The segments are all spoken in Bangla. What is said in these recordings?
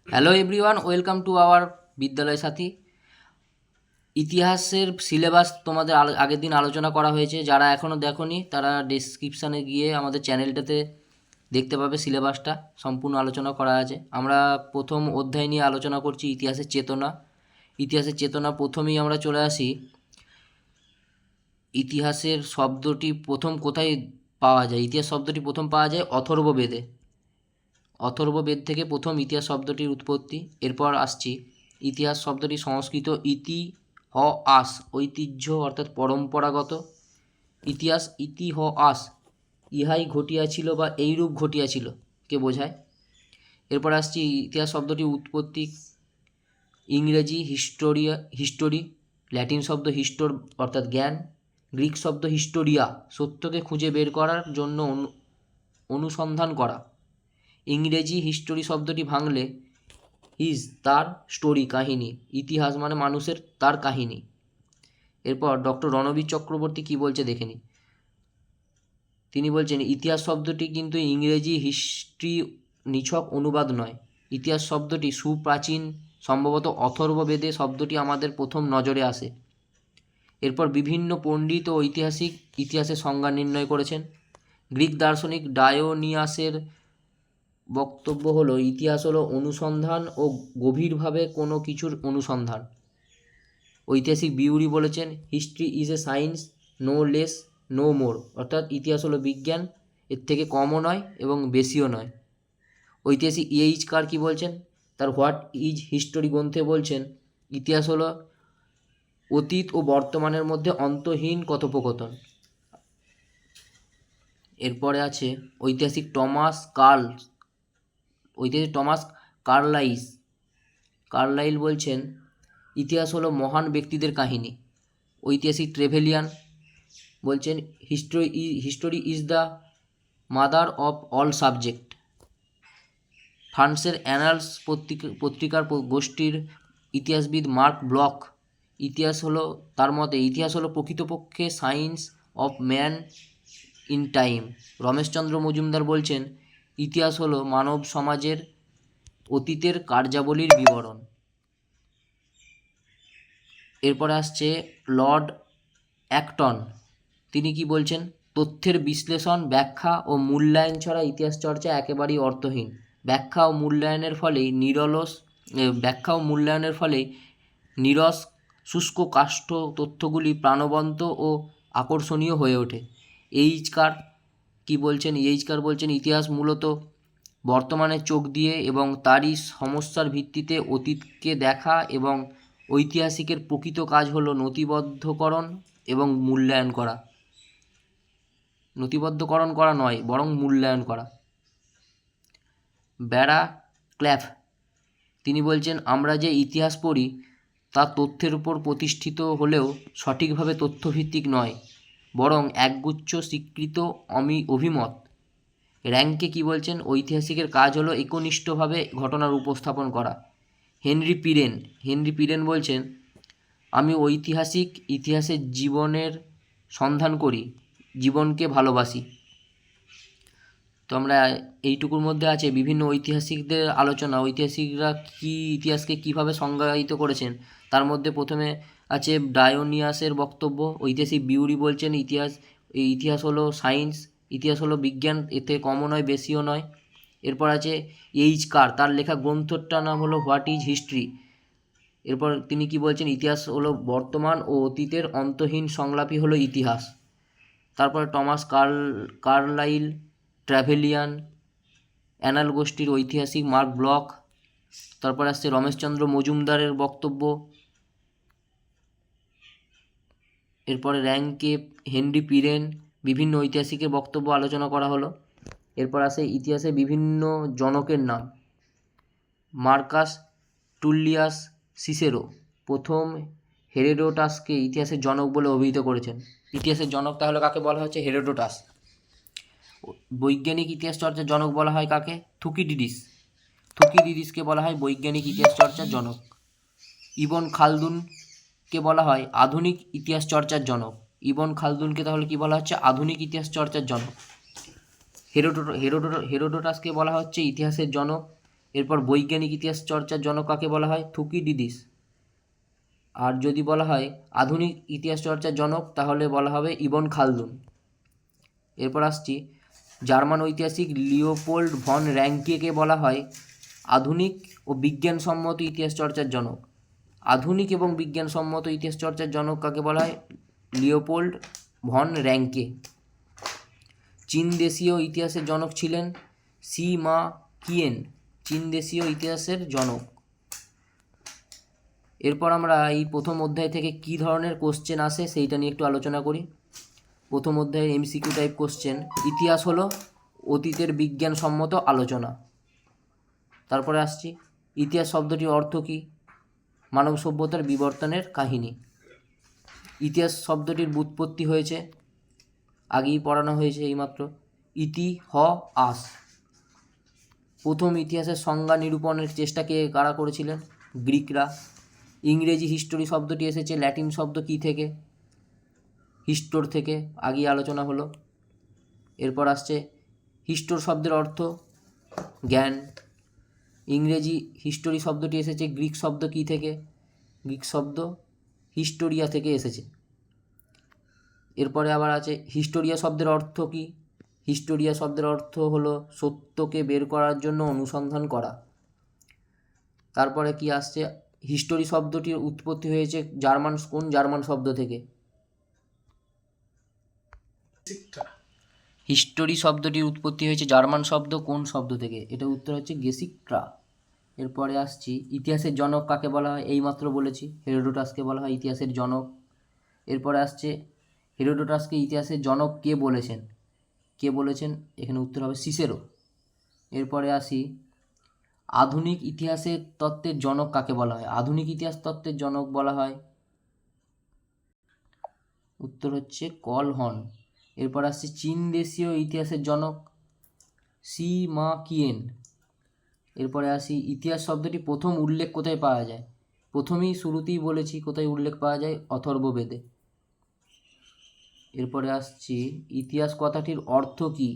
Hello everyone, welcome to our বিদ্যালয় সাথী। ইতিহাসের সিলেবাস তোমাদের আগের দিন আলোচনা করা হয়েছে। যারা এখনও দেখোনি তারা ডেসক্রিপশানে গিয়ে আমাদের চ্যানেলটাতে দেখতে পাবে, সিলেবাসটা সম্পূর্ণ আলোচনা করা আছে। আমরা প্রথম অধ্যায় নিয়ে আলোচনা করছি ইতিহাসের চেতনা। ইতিহাসের চেতনা প্রথমেই আমরা চলে আসি। ইতিহাসের শব্দটি প্রথম কোথায় পাওয়া যায়? ইতিহাস শব্দটি প্রথম পাওয়া যায় অথর্ববেদে। অথর্ববেদ থেকে প্রথম ইতিহাস শব্দটির উৎপত্তি। এরপর আসছি ইতিহাস শব্দটি সংস্কৃত ইতি হ আস, ঐতিহ্য অর্থাৎ পরম্পরাগত। ইতিহাস ইতি হ আস, ইহাই ঘটিয়াছিল বা এইরূপ ঘটিয়াছিল কে বোঝায়। এরপর আসছি ইতিহাস শব্দটির উৎপত্তি। ইংরেজি হিস্টোরি, ল্যাটিন শব্দ হিস্টোর অর্থাৎ জ্ঞান, গ্রিক শব্দ হিস্টোরিয়া সত্যকে খুঁজে বের করার জন্য অনুসন্ধান করা। ইংরেজি হিস্টোরি শব্দটি ভাঙলে হিজ তার, স্টোরি কাহিনী, ইতিহাস মানে মানুষের তার কাহিনী। এরপর ডক্টর রণবীর চক্রবর্তী কি বলছে দেখে নিই। তিনি বলছেন ইতিহাস শব্দটি কিন্তু ইংরেজি হিস্ট্রি নিছক অনুবাদ নয়। ইতিহাস শব্দটি সুপ্রাচীন, সম্ভবত অথর্ববেদে শব্দটি আমাদের প্রথম নজরে আসে। এরপর বিভিন্ন পণ্ডিত ও ঐতিহাসিক ইতিহাসের সংজ্ঞা নির্ণয় করেছেন। গ্রিক দার্শনিক ডায়োনিয়াসের বক্তব্য হলো ইতিহাস হলো অনুসন্ধান ও গভীরভাবে কোনো কিছুর অনুসন্ধান। ঐতিহাসিক বিউরি বলেছেন history is a science, no less no more, অর্থাৎ ইতিহাস হলো বিজ্ঞান, এর থেকে কমও নয় এবং বেশিও নয়। ঐতিহাসিক এইচ কার কি বলছেন, তার হোয়াট ইজ হিস্টোরি গ্রন্থে বলছেন ইতিহাস হলো অতীত ও বর্তমানের মধ্যে অন্তহীন কথোপকথন। এরপরে আছে ঐতিহাসিক টমাস কার্লাইল বলছেন ইতিহাস হলো মহান ব্যক্তিদের কাহিনী। ঐতিহাসিক ট্রেভেলিয়ান বলছেন history is the mother of all subject. ফ্রান্সের অ্যানালস পত্রিকার গোষ্ঠীর ইতিহাসবিদ মার্ক ব্লক তার মতে ইতিহাস হলো প্রকৃতপক্ষে science of man in time. Rameshchandra Majumdar বলছেন ইতিহাস হলো মানব সমাজের অতীতের কার্যাবলীর বিবরণ। এরপরে আসছে লর্ড অ্যাক্টন, তিনি কি বলছেন তথ্যের বিশ্লেষণ, ব্যাখ্যা ও মূল্যায়ন ছাড়া ইতিহাস চর্চা একেবারেই অর্থহীন। ব্যাখ্যা ও মূল্যায়নের ফলেই নিরস শুষ্ক কাষ্ঠ তথ্যগুলি প্রাণবন্ত ও আকর্ষণীয় হয়ে ওঠে। এইচকার বলছেন ইতিহাস মূলত বর্তমানের চোখ দিয়ে এবং তারই সমস্যার ভিত্তিতে অতীতকে দেখা, এবং ঐতিহাসিকের প্রকৃত কাজ হলো নথিবদ্ধকরণ এবং মূল্যায়ন করা। নথিবদ্ধকরণ করা নয়, বরং মূল্যায়ন করা। ব্যারা ক্ল্যাফ তিনি বলছেন আমরা যে ইতিহাস পড়ি তা তথ্যের উপর প্রতিষ্ঠিত হলেও সঠিকভাবে তথ্যভিত্তিক নয়, বরং একগুচ্ছ স্বীকৃত অভিমত। র্যাঙ্কে কি বলছেন ঐতিহাসিকের কাজ হলো একনিষ্ঠভাবে ঘটনার উপস্থাপন করা। হেনরি পিরেন বলছেন আমি ইতিহাসের জীবনের সন্ধান করি, জীবনকে ভালোবাসি। তো আমরা এইটুকুর মধ্যে আছে বিভিন্ন ঐতিহাসিকদের আলোচনা, ঐতিহাসিকরা ইতিহাসকে কীভাবে সংজ্ঞায়িত করেছেন। তার মধ্যে প্রথমে আছে ডায়োনিয়াসের বক্তব্য। ঐতিহাসিক বিউরি বলছেন ইতিহাস হলো সায়েন্স, ইতিহাস হলো বিজ্ঞান, এতে কমও নয় বেশিও নয়। এরপর আছে এইচকার, তার লেখা গ্রন্থটার নাম হলো হোয়াট ইজ হিস্ট্রি। এরপর তিনি কি বলছেন ইতিহাস হলো বর্তমান ও অতীতের অন্তহীন সংলাপই হলো ইতিহাস। তারপরে টমাস কার্লাইল, ট্র্যাভেলিয়ান, অ্যানাল গোষ্ঠীর ঐতিহাসিক মার্ক ব্লক। তারপর আসছে রমেশচন্দ্র মজুমদারের বক্তব্য। এরপরে র্যাঙ্কে হেনরি পিরেন, বিভিন্ন ঐতিহাসিকের বক্তব্য আলোচনা করা হলো। এরপর আসে ইতিহাসে বিভিন্ন জনকের নাম। মার্কাস টুলিয়াস সিসেরো প্রথম হেরোডোটাসকে ইতিহাসের জনক বলে অভিহিত করেছেন। ইতিহাসের জনক তাহলে কাকে বলা হচ্ছে? হেরোডোটাস। বৈজ্ঞানিক ইতিহাস চর্চার জনক বলা হয় কাকে? থুকিডিডিসকে বলা হয় বৈজ্ঞানিক ইতিহাস চর্চার জনক। ইবন খালদুনকে বলা হয় আধুনিক ইতিহাস চর্চার জনক। ইবন খালদুনকে তাহলে কি বলা হচ্ছে? আধুনিক ইতিহাস চর্চার জনক। হেরোডোটাসকে বলা হচ্ছে ইতিহাসের জনক। এরপর বৈজ্ঞানিক ইতিহাস চর্চার জনক কাকে বলা হয়? থুকিডিডিস। আর যদি বলা হয় আধুনিক ইতিহাস চর্চার জনক, তাহলে বলা হবে ইবন খালদুন। এরপর আসছি, জার্মান ঐতিহাসিক লিওপোল্ড ভন র্যাঙ্কেকে বলা হয় আধুনিক ও বিজ্ঞানসম্মত ইতিহাস চর্চার জনক। আধুনিক এবং বিজ্ঞানসম্মত ইতিহাস চর্চার জনক কাকে বলা হয়? লিওপোল্ড ভন র্যাঙ্কে। চীন দেশীয় ইতিহাসের জনক ছিলেন সি মা কিয়েন, চীন দেশীয় ইতিহাসের জনক। এরপর আমরা এই প্রথম অধ্যায় থেকে কী ধরনের কোশ্চেন আসে সেইটা নিয়ে একটু আলোচনা করি। প্রথম অধ্যায়ের এমসিকিউ টাইপ কোশ্চেন, ইতিহাস হলো অতীতের বিজ্ঞানসম্মত আলোচনা। তারপরে আসছি, ইতিহাস শব্দটির অর্থ কী? মানব সভ্যতার বিবর্তনের কাহিনী। ইতিহাস শব্দটির ব্যুৎপত্তি হয়েছে, আগেই পড়ানো হয়েছে এইমাত্র, ইতি হ আস। প্রথম ইতিহাসের সংজ্ঞা নিরূপণের চেষ্টা কারা করেছিলেন? গ্রিকরা। ইংরেজি হিস্টোরি শব্দটি এসেছে ল্যাটিন শব্দ কী থেকে? হিস্টোর থেকে, আগেই আলোচনা হলো। এরপর আসছে হিস্টোর শব্দের অর্থ জ্ঞান। ইংরেজি হিস্টোরি শব্দটি এসেছে গ্রিক শব্দ কী থেকে? গ্রিক শব্দ হিস্টোরিয়া থেকে এসেছে। এরপরে আবার আছে হিস্টোরিয়া শব্দের অর্থ কী? হিস্টোরিয়া শব্দের অর্থ হলো সত্যকে বের করার জন্য অনুসন্ধান করা। তারপরে কি আসছে, হিস্টোরি শব্দটির উৎপত্তি হয়েছে কোন জার্মান শব্দ থেকে? হিস্টোরি শব্দটির উৎপত্তি হয়েছে জার্মান শব্দ কোন শব্দ থেকে? এটা উত্তর হচ্ছে গেসিক্ট্রা। এরপরে আসছি, ইতিহাসের জনক কাকে বলা হয়? এইমাত্র বলেছি, হেরোডোটাসকে বলা হয় ইতিহাসের জনক। এরপরে আসছে, হেরোডোটাসকে ইতিহাসের জনক কে বলেছেন? কে বলেছেন? এখানে উত্তর হবে সিসেরো। এরপরে আসি, আধুনিক ইতিহাসের তত্ত্বের জনক কাকে বলা হয়? আধুনিক ইতিহাস তত্ত্বের জনক বলা হয়, উত্তর হচ্ছে কল হন। এরপর আসছে, চীন দেশীয় ইতিহাসের জনক সি মা কিয়েন। এরপরে আসি, ইতিহাস শব্দটি প্রথম উল্লেখ কোথায় পাওয়া যায়? প্রথমেই শুরুতেই বলেছি কোথায় উল্লেখ পাওয়া যায়, অথর্ববেদে। এরপরে আসছি, ইতিহাস কথাটির অর্থ কী?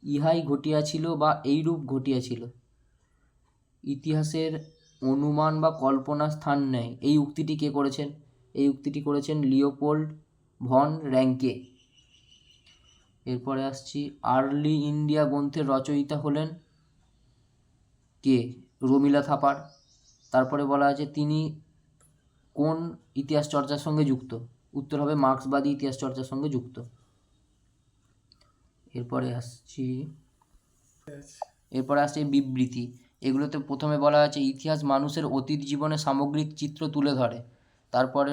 ইহাই ঘটিয়াছিল বা এইরূপ ঘটিয়াছিল। ইতিহাসের অনুমান বা কল্পনা স্থান নেয়, এই উক্তিটি কে করেছেন? এই উক্তিটি করেছেন লিওপোল্ড ভন র্যাঙ্কে। এরপরে আসছি, আর্লি ইন্ডিয়া গ্রন্থের রচয়িতা হলেন কে? রমিলা থাপার। তারপরে বলা আছে তিনি কোন ইতিহাস চর্চার সঙ্গে যুক্ত? উত্তর হবে মার্ক্সবাদী ইতিহাস চর্চার সঙ্গে যুক্ত। এরপরে আসছে বিবৃতি। এগুলোতে প্রথমে বলা আছে ইতিহাস মানুষের অতীত জীবনে সামগ্রিক চিত্র তুলে ধরে। তারপরে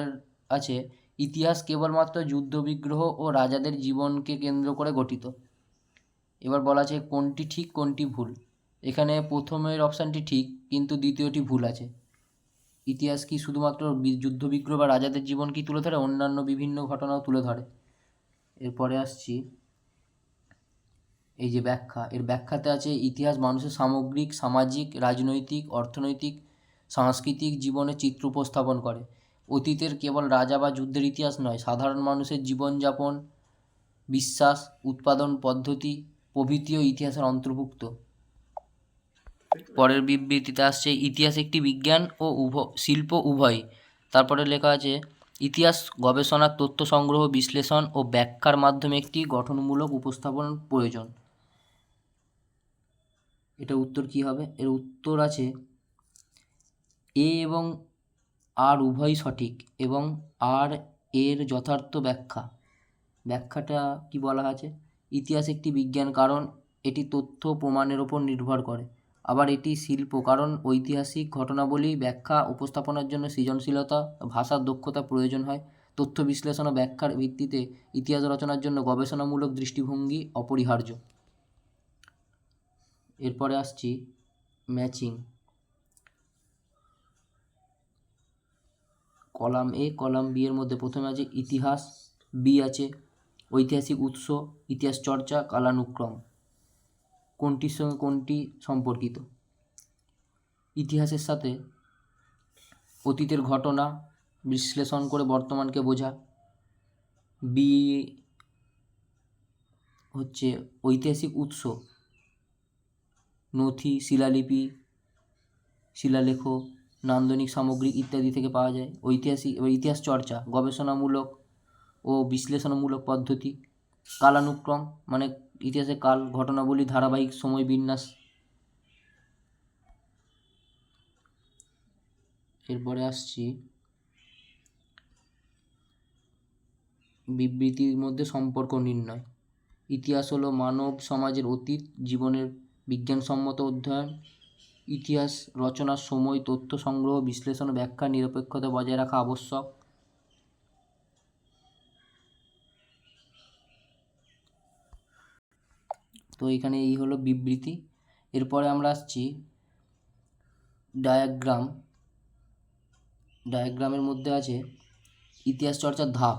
আছে ইতিহাস কেবলমাত্র যুদ্ধবিগ্রহ ও রাজাদের জীবনকে কেন্দ্র করে গঠিত। এবার বলা আছে কোনটি ঠিক কোনটি ভুল। এখানে প্রথমের অপশানটি ঠিক, কিন্তু দ্বিতীয়টি ভুল আছে। ইতিহাস কি শুধুমাত্র যুদ্ধবিগ্রহ বা রাজাদের জীবন কি তুলে ধরে? অন্যান্য বিভিন্ন ঘটনাও তুলে ধরে। এরপরে আসছি, এই যে ব্যাখ্যা, এর ব্যাখ্যাতে আছে ইতিহাস মানুষের সামগ্রিক সামাজিক, রাজনৈতিক, অর্থনৈতিক, সাংস্কৃতিক জীবনে চিত্র উপস্থাপন করে। অতীতের কেবল রাজা বা যুদ্ধের ইতিহাস নয়, সাধারণ মানুষের জীবনযাপন, বিশ্বাস, উৎপাদন পদ্ধতি প্রভৃতিও ইতিহাসের অন্তর্ভুক্ত। পরের বিবৃতিতে আসছে ইতিহাস একটি বিজ্ঞান ও শিল্প উভয়। তারপরে লেখা আছে ইতিহাস গবেষণার তথ্য সংগ্রহ, বিশ্লেষণ ও ব্যাখ্যার মাধ্যমে একটি গঠনমূলক উপস্থাপন প্রয়োজন। এটা উত্তর কি হবে? এর উত্তর আছে এ এবং আর উভয়ই সঠিক, এবং আর এর যথার্থ ব্যাখ্যাটা কি বলা আছে? ইতিহাস একটি বিজ্ঞান কারণ এটি তথ্য প্রমাণের ওপর নির্ভর করে। আবার এটি শিল্প কারণ ঐতিহাসিক ঘটনাবলী ব্যাখ্যা উপস্থাপনার জন্য সৃজনশীলতা, ভাষার দক্ষতা প্রয়োজন হয়। তথ্য বিশ্লেষণ ও ব্যাখ্যার ভিত্তিতে ইতিহাস রচনার জন্য গবেষণামূলক দৃষ্টিভঙ্গি অপরিহার্য। এরপরে আসছি matching. Column A column B এর মধ্যে প্রথমে আছে ইতিহাস, বি আছে ঐতিহাসিক উৎস, ইতিহাস চর্চা, কালানুক্রম। কোনটির সঙ্গে কোনটি সম্পর্কিত? ইতিহাসের সাথে অতীতের ঘটনা বিশ্লেষণ করে বর্তমানকে বোঝা। বি হচ্ছে ঐতিহাসিক উৎস, নথি, শিলালিপি, শিলালেখ, নান্দনিক সামগ্রী ইত্যাদি থেকে পাওয়া যায়। ইতিহাস চর্চা গবেষণামূলক ও বিশ্লেষণমূলক পদ্ধতি। কালানুক্রম মানে ইতিহাসের কাল, ঘটনাবলী, ধারাবাহিক সময় বিন্যাস। এরপরে আসছি বিবৃতির মধ্যে সম্পর্ক নির্ণয়। ইতিহাস হলো মানব সমাজের অতীত জীবনের বিজ্ঞানসম্মত অধ্যয়ন। ইতিহাস রচনার সময় তথ্য সংগ্রহ, বিশ্লেষণ, ব্যাখ্যা, নিরপেক্ষতা বজায় রাখা আবশ্যক। তো এখানে এই হলো বিবৃতি। এরপরে আমরা আসছি ডায়াগ্রাম। ডায়াগ্রামের মধ্যে আছে ইতিহাস চর্চার ধাপ।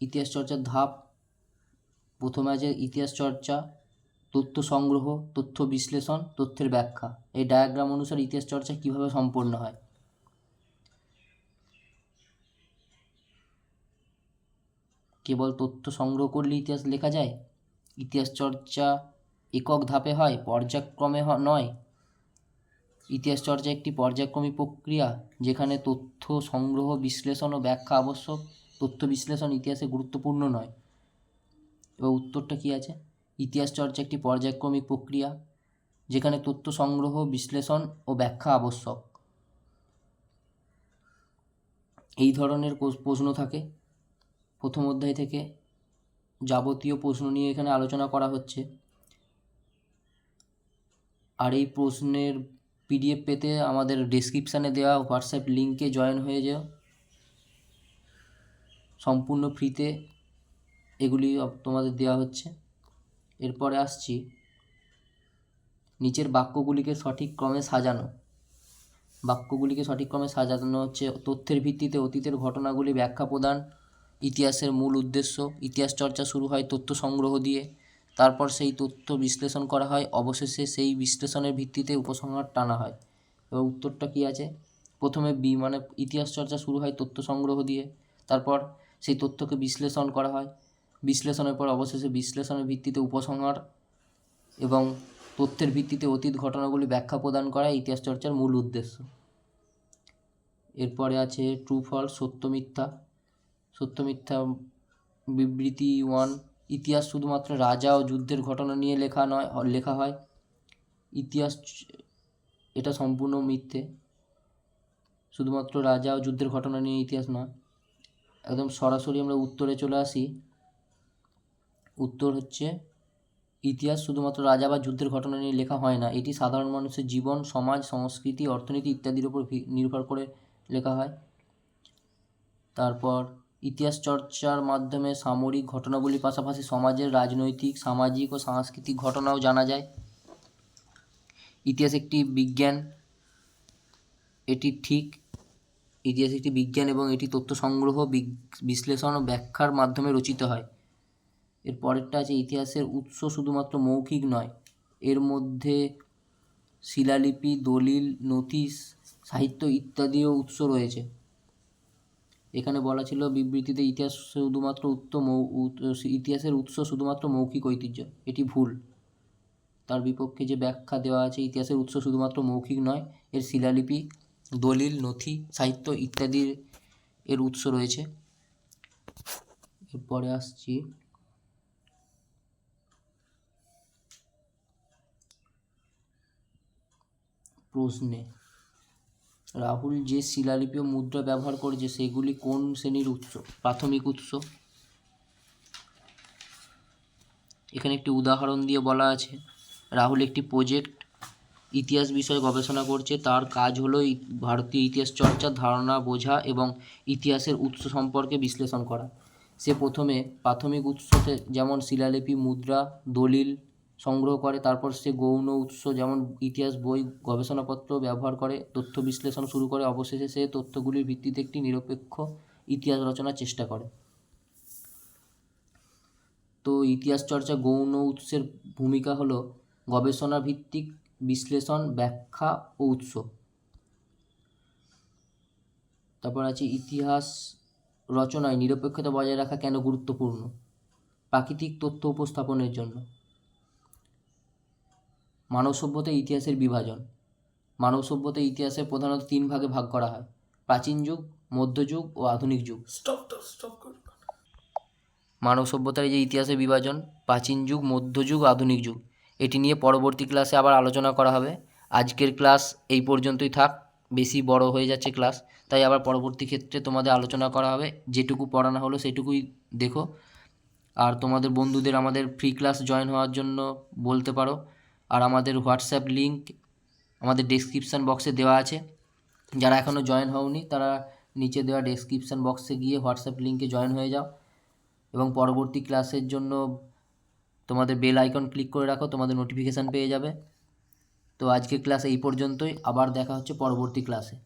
ইতিহাস চর্চার ধাপ প্রথমে আছে ইতিহাস চর্চা, তথ্য সংগ্রহ, তথ্য বিশ্লেষণ, তথ্যের ব্যাখ্যা। এই ডায়াগ্রাম অনুসারে ইতিহাস চর্চা কীভাবে সম্পন্ন হয়। কেবল তথ্য সংগ্রহ করলে ইতিহাস লেখা যায়? ইতিহাস চর্চা একক ধাপে হয়, পর্যায়ক্রমে নয়। ইতিহাস চর্চা একটি পর্যায়ক্রমিক প্রক্রিয়া যেখানে তথ্য সংগ্রহ, বিশ্লেষণ ও ব্যাখ্যা আবশ্যক। তথ্য বিশ্লেষণ ইতিহাসে গুরুত্বপূর্ণ নয়। এবার উত্তরটা কী আছে? ইতিহাস চর্চা একটি পর্যায়ক্রমিক প্রক্রিয়া যেখানে তথ্য সংগ্রহ, বিশ্লেষণ ও ব্যাখ্যা আবশ্যক। এই ধরনের প্রশ্ন থাকে প্রথম অধ্যায় থেকে, যাবতীয় প্রশ্ন নিয়ে এখানে আলোচনা করা হচ্ছে। আর এই প্রশ্নের পিডিএফ পেতে আমাদের ডেসক্রিপশানে দেওয়া হোয়াটসঅ্যাপ লিঙ্কে জয়েন হয়ে যাও। সম্পূর্ণ ফ্রিতে এগুলি তোমাদের দেওয়া হচ্ছে। এরপরে আসছি নিচের বাক্যগুলিকে সঠিক ক্রমে সাজানো। বাক্যগুলিকে সঠিক ক্রমে সাজানো হচ্ছে তথ্যের ভিত্তিতে অতীতের ঘটনাগুলি ব্যাখ্যা প্রদান ইতিহাসের মূল উদ্দেশ্য। ইতিহাস চর্চা শুরু হয় তথ্য সংগ্রহ দিয়ে, তারপর সেই তথ্য বিশ্লেষণ করা হয়, অবশেষে সেই বিশ্লেষণের ভিত্তিতে উপসংহার টানা হয়। এবার উত্তরটা কী আছে? প্রথমে বি মানে ইতিহাস চর্চা শুরু হয় তথ্য সংগ্রহ দিয়ে, তারপর সেই তথ্যকে বিশ্লেষণ করা হয়, বিশ্লেষণের পর অবশেষে বিশ্লেষণের ভিত্তিতে উপসংহার এবং তথ্যের ভিত্তিতে অতীত ঘটনাগুলি ব্যাখ্যা প্রদান করা ইতিহাস চর্চার মূল উদ্দেশ্য। এরপরে আছে ট্রু ফলস, সত্য মিথ্যা। সত্য মিথ্যা বিবৃতি 1, ইতিহাস শুধুমাত্র রাজা ও যুদ্ধের ঘটনা নিয়ে লেখা হয়। ইতিহাস এটা সম্পূর্ণ মিথ্যে। শুধুমাত্র রাজা ও যুদ্ধের ঘটনা নিয়ে ইতিহাস নয়। একদম সরাসরি আমরা উত্তরে চলে আসি। উত্তর হচ্ছে ইতিহাস শুধুমাত্র রাজা বা যুদ্ধের ঘটনা নিয়ে লেখা হয় না, এটি সাধারণ মানুষের জীবন, সমাজ, সংস্কৃতি, অর্থনীতি ইত্যাদির উপর নির্ভর করে লেখা হয়। তারপর ইতিহাস চর্চার মাধ্যমে সামরিক ঘটনাগুলির পাশাপাশি সমাজের রাজনৈতিক, সামাজিক ও সাংস্কৃতিক ঘটনাও জানা যায়। ইতিহাস একটি বিজ্ঞান, এটি ঠিক। ইতিহাস একটি বিজ্ঞান এবং এটি তথ্য সংগ্রহ, বিশ্লেষণ ও ব্যাখ্যার মাধ্যমে রচিত হয়। এর পরেরটা আছে ইতিহাসের উৎস শুধুমাত্র মৌখিক নয়, এর মধ্যে শিলালিপি, দলিল, নথি, সাহিত্য ইত্যাদিও উৎস রয়েছে। এখানে বলা ছিল বিবৃতিতে ইতিহাসের উৎস শুধুমাত্র মৌখিক ঐতিহ্য, এটি ভুল। তার বিপক্ষে যে ব্যাখ্যা দেওয়া আছে ইতিহাসের উৎস শুধুমাত্র মৌখিক নয়, এর শিলালিপি, দলিল, নথি, সাহিত্য ইত্যাদির এর উৎস রয়েছে। এরপরে আসছি প্রশ্নে। রাহুল যে শিলালিপি ও মুদ্রা ব্যবহার করেছে সেগুলি কোন শ্রেণীর উৎস? প্রাথমিক উৎস। এখানে একটি উদাহরণ দিয়ে বলা আছে রাহুল একটি প্রজেক্ট ইতিহাস বিষয়ে গবেষণা করছে। তার কাজ হলো ভারতীয় ইতিহাস চর্চার ধারণা বোঝা এবং ইতিহাসের উৎস সম্পর্কে বিশ্লেষণ করা। সে প্রথমে প্রাথমিক উৎসতে যেমন শিলালিপি, মুদ্রা, দলিল সংগ্রহ করে, তারপর সে গৌণ উৎস যেমন ইতিহাস বই, গবেষণাপত্র ব্যবহার করে তথ্য বিশ্লেষণ শুরু করে, অবশেষে সে তথ্যগুলির ভিত্তিতে একটি নিরপেক্ষ ইতিহাস রচনার চেষ্টা করে। তো ইতিহাস চর্চা গৌণ উৎসের ভূমিকা হলো গবেষণা ভিত্তিক বিশ্লেষণ, ব্যাখ্যা ও উৎস। তারপর আছে ইতিহাস রচনায় নিরপেক্ষতা বজায় রাখা কেন গুরুত্বপূর্ণ? প্রাকৃতিক তথ্য উপস্থাপনের জন্য। মানব সভ্যতা ইতিহাসের বিভাজন। মানব সভ্যতা ইতিহাসে প্রধানত 3 ভাগে ভাগ করা হয়: প্রাচীন যুগ, মধ্যযুগ ও আধুনিক যুগ। মানব সভ্যতার এই যে ইতিহাসের বিভাজন, প্রাচীন যুগ, মধ্যযুগ, আধুনিক যুগ, এটি নিয়ে পরবর্তী ক্লাসে আবার আলোচনা করা হবে। আজকের ক্লাস এই পর্যন্তই থাক, বেশি বড় হয়ে যাচ্ছে ক্লাস, তাই আবার পরবর্তী ক্ষেত্রে তোমাদের আলোচনা করা হবে। যেটুকু পড়ানো হলো সেটুকুই দেখো। আর তোমাদের বন্ধুদের আমাদের ফ্রি ক্লাস জয়েন হওয়ার জন্য বলতে পারো। আর আমাদের হোয়াটসঅ্যাপ লিঙ্ক আমাদের ডেসক্রিপশান বক্সে দেওয়া আছে। যারা এখনও জয়েন হওনি তারা নিচে দেওয়া ডেসক্রিপশান বক্সে গিয়ে হোয়াটসঅ্যাপ লিঙ্কে জয়েন হয়ে যাও এবং পরবর্তী ক্লাসের জন্য তোমাদের বেল আইকন ক্লিক করে রাখো, তোমাদের নোটিফিকেশান পেয়ে যাবে। তো আজকের ক্লাস এই পর্যন্তই, আবার দেখা হচ্ছে পরবর্তী ক্লাসে।